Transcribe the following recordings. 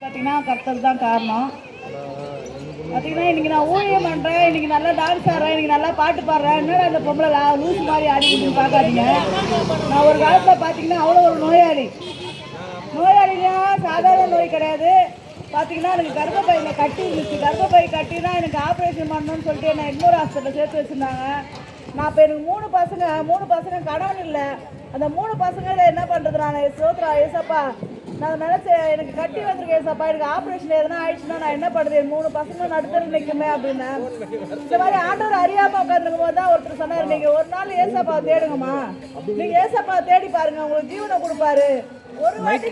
பார்த்தீங்கன்னா கர்த்தர் தான் காரணம். பார்த்தீங்கன்னா இன்றைக்கி நான் ஊழியம் பண்ணுறேன், இன்றைக்கி நல்லா டான்ஸ் ஆடுறேன், இன்றைக்கி நல்லா பாட்டு பாடுறேன். என்னடா அந்த பொம்பளை லூஸ் மாதிரி ஆடிக்கிட்டு பார்க்காதீங்க. நான் ஒரு காலத்தில் பார்த்தீங்கன்னா அவ்வளோ ஒரு நோயாளினா சாதாரண நோய் கிடையாது. பார்த்தீங்கன்னா எனக்கு கர்ப்பப்பையில் கட்டி இருந்துச்சு. கர்ப்பப்பை கட்டி தான் எனக்கு ஆப்ரேஷன் பண்ணணும்னு சொல்லிட்டு என்னை இன்னொரு ஹாஸ்பிட்டலில் சேர்த்து வச்சுருந்தாங்க. நான் இப்போ எனக்கு மூணு பசங்க கணவன் இல்லை. அந்த 3 பசங்களை என்ன பண்ணுறது? நான் சோத்ரா ஏசப்பா, நான் நினச்சேன் எனக்கு கட்டி வந்திருக்கேன் ஏசப்பா, எனக்கு ஆப்ரேஷன் எதனா ஆயிடுச்சுன்னா நான் என்ன பண்ணுறது? 3 பசங்க நடுத்தர நிற்குமே அப்படின்னு. இந்த மாதிரி ஆண்டவர் அறியாமல் உட்காந்துருக்கும் போது தான் ஒருத்தர் சொன்னார், நீங்கள் ஒரு நாள் ஏசப்பா தேடுங்கம்மா, நீங்கள் ஏசப்பா தேடி பாருங்க, உங்களுக்கு ஜீவனை கொடுப்பாரு. ஒரு வாட்டி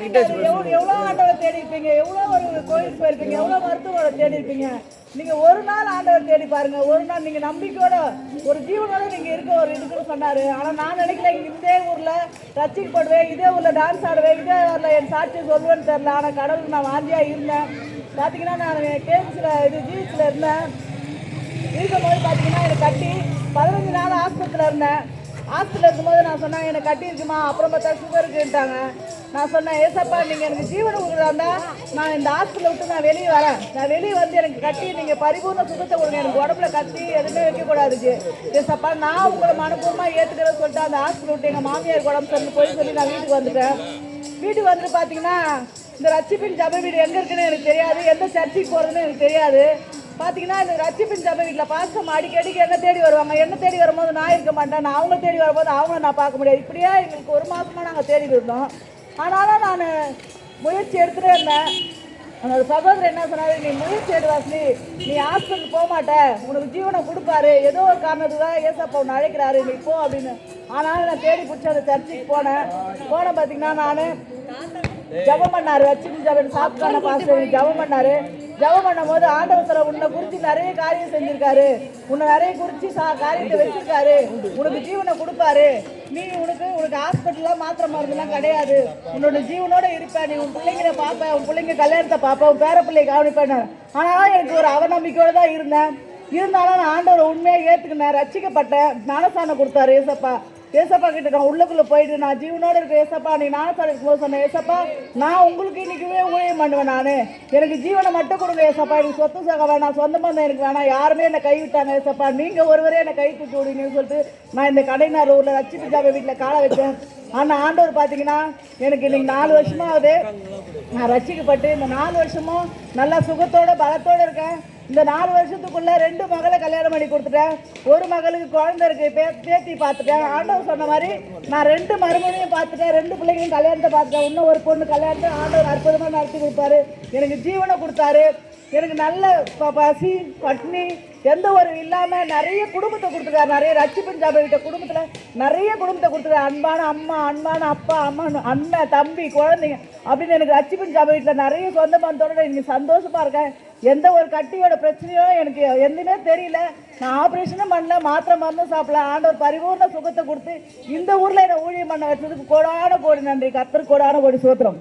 எவ்வளோ ஆண்டவர் தேடி இருப்பீங்க, எவ்வளோ ஒரு கோயிலுக்கு போயிருப்பீங்க, எவ்வளோ மருத்துவரை தேடி இருப்பீங்க. நீங்கள் ஒரு நாள் ஆண்டவர் தேடி பாருங்க, ஒரு நாள் நீங்கள் நம்பிக்கையோட ஒரு ஜீவனோட நீங்கள் இருக்குன்னு சொன்னார். ஆனால் நான் நினைக்கல இதே ஊரில் ரசிக்கப்படுவேன், இதே ஊரில் டான்ஸ் ஆடுவேன், இதே ஊரில் என் சாட்சி சொல்லுவேன்னு தெரில. ஆனால் கடவுளுக்கு நான் வாந்தியாக இருந்தேன். பார்த்தீங்கன்னா நான் கேம்ஸில் ஜீவிஸில் இருந்தேன். இருக்கும்போது பார்த்தீங்கன்னா எனக்கு கட்டி 15 நாள் ஆஸ்பத்திரியில் இருந்தேன். ஹாஸ்பிட்டல் இருக்கும்போது நான் சொன்னேன், எனக்கு கட்டி இருக்குமா, அப்புறம் பார்த்தா சுகர் இருக்குன்ட்டாங்க. நான் சொன்னேன், ஏசப்பா நீங்கள் எனக்கு ஜீவனை கொடுக்குறாண்டா, நான் இந்த ஹாஸ்பிட்டலை விட்டு நான் வெளியே வரேன். நான் வெளியே வந்து எனக்கு கட்டி நீங்கள் பரிபூர்ண சுகத்தை கொடுங்க, எனக்கு உடம்புல கட்டி எதுவுமே வைக்கக்கூடாதுச்சு. ஏசப்பா நான் உங்களை மனப்பூர்வமாக ஏற்றுக்கிறேன்னு சொல்லிட்டு அந்த ஹாஸ்பிட்டல் விட்டு எங்கள் மாமியார் உடம்பு சொல்லி நான் வீட்டுக்கு வந்துட்டேன். வீட்டுக்கு வந்து பார்த்தீங்கன்னா இந்த ரட்சிப்பின் ஜப வீடு எங்கே இருக்குன்னு எனக்கு தெரியாது, எந்த சர்ச்சுக்கு போகிறதுன்னு எனக்கு தெரியாது. பார்த்தீங்கன்னா இந்த ரட்சிப்பின் ஜப வீட்டில் பாஸ்டம் அடிக்கடிக்கு என்ன தேடி வருவாங்க. என்ன தேடி வரும்போது நான் இருக்க மாட்டேன், நான் அவங்க தேடி வரும்போது அவங்கள நான் பார்க்க முடியாது. இப்படியே எங்களுக்கு 1 மாதமாக நாங்கள் தேடி இருந்தோம். ஆனாலும் நான் முயற்சி எடுத்துகிட்டே இருந்தேன். அந்த சகோதரர் என்ன சொன்னார், நீ முயற்சி எடுவாசி, நீ ஹாஸ்பிட்டல் போக மாட்டேன், உனக்கு ஜீவனை கொடுப்பாரு, ஏதோ ஒரு காரணத்துக்கு தான் ஏசப்பா உன்னை அழைக்கிறாரு, நீ போ அப்படின்னு. ஆனாலும் நான் தேடி பிடிச்சி அந்த சர்ச்சுக்கு போனேன். பார்த்தீங்கன்னா நான் ஜபம் பண்ணாரு, ரட்சிப்பின் ஜபம் சாப்பிட்டான பாஸ்டர் ஜபம் பண்ணாரு. ஜபம் பண்ணும் போது ஆண்டவத்தில் உன்னை குறித்து நிறைய காரியம் செஞ்சிருக்காரு, உன்னை நிறைய குறித்து காரியத்தை வச்சிருக்காரு, உனக்கு ஜீவனை கொடுப்பாரு, நீ உனக்கு ஹாஸ்பிட்டல்லாம் மாத்திரை மருந்துலாம் கிடையாது, உன்னோட ஜீவனோட இருப்ப, நீ உன் பிள்ளைங்களை பார்ப்ப, உன் பிள்ளைங்க கல்யாணத்தை பார்ப்ப, உன் பேர பிள்ளைங்க கவனிப்பேன். ஆனாலும் எனக்கு ஒரு அவநம்பிக்கையோடு தான் இருந்தேன். இருந்தாலும் நான் ஆண்டவரை உண்மையாக ஏற்றுக்கினேன், ரட்சிக்கப்பட்டேன். ஞானஸ்தானம் கொடுத்தாரு ஏசப்பா. ஏசப்பா கிட்ட நான் உள்ளுக்குள்ளே போயிட்டு நான் ஜீவனோடு இருக்க ஏசப்பா, நீ ஞானஸ்தானம் இருக்கும்போது சொன்னேன், ஏசப்பா நான் உங்களுக்கு இன்றைக்குமே ஊழியம் பண்ணுவேன், நான் எனக்கு ஜீவனை மட்டும் கொடுங்க ஏசப்பா, எனக்கு சொத்து சக வேணாம், சொந்த பந்தம் எனக்கு வேணாம், யாருமே என்னை கைவிட்டாங்க ஏசப்பா, நீங்கள் ஒருவரே என்னை கை தூக்கி விடுங்கன்னு சொல்லிட்டு நான் இந்த கடைநாள் ஊரில் ரட்சிப்பு ஜாப வீட்டில் காலை வச்சேன். ஆனால் ஆண்டவர் பார்த்தீங்கன்னா எனக்கு இன்னைக்கு 4 வருஷமாக ஆகுது நான் ரட்சிக்கப்பட்டு. இந்த 4 வருஷமும் நல்லா சுகத்தோட பலத்தோடு இருக்கேன். இந்த 4 வருஷத்துக்குள்ள 2 மகளை கல்யாணம் பண்ணி கொடுத்துட்டேன். ஒரு மகளுக்கு குழந்தை இருக்கு, பேத்தி பார்த்துட்டேன். ஆண்டவர் சொன்ன மாதிரி நான் 2 மருமகனையும் பார்த்துட்டேன், 2 பிள்ளைங்களையும் கல்யாணத்தை பார்த்துட்டேன். இன்னும் ஒரு பொண்ணு கல்யாணத்தை ஆண்டவர் அற்புதமாக நடத்தி கொடுத்தாரு, எனக்கு ஜீவனை கொடுத்தாரு. எனக்கு நல்ல பசி பட்னி எந்த ஒரு இல்லாமல் நிறைய குடும்பத்தை கொடுத்துருக்காரு. நிறைய ரட்சிப்பின் ஜப வீட்ட குடும்பத்தில் நிறைய குடும்பத்தை கொடுத்துருக்காரு. அன்பான அம்மா, அன்பான அப்பா, அண்ணன், தம்பி, குழந்தைங்க அப்படின்னு எனக்கு ரட்சிப்பின் ஜப வீட்டில் நிறைய சொந்த பந்தத்தோட இன்னைக்கு சந்தோஷமாக இருக்கேன். எந்த ஒரு கட்டியோட பிரச்சனையோ எனக்கு எதுவுமே தெரியல. நான் ஆப்ரேஷனும் பண்ணல, மாத்திரை மருந்தும் சாப்பிடல. ஆண்டவர் பரிபூர்ண சுகத்தை கொடுத்து இந்த ஊரில் என்னை ஊழியம் பண்ண வச்சதுக்கு கோடான கோடி நன்றி. கர்த்தருக்கு கோடான கோடி சோத்திரம்.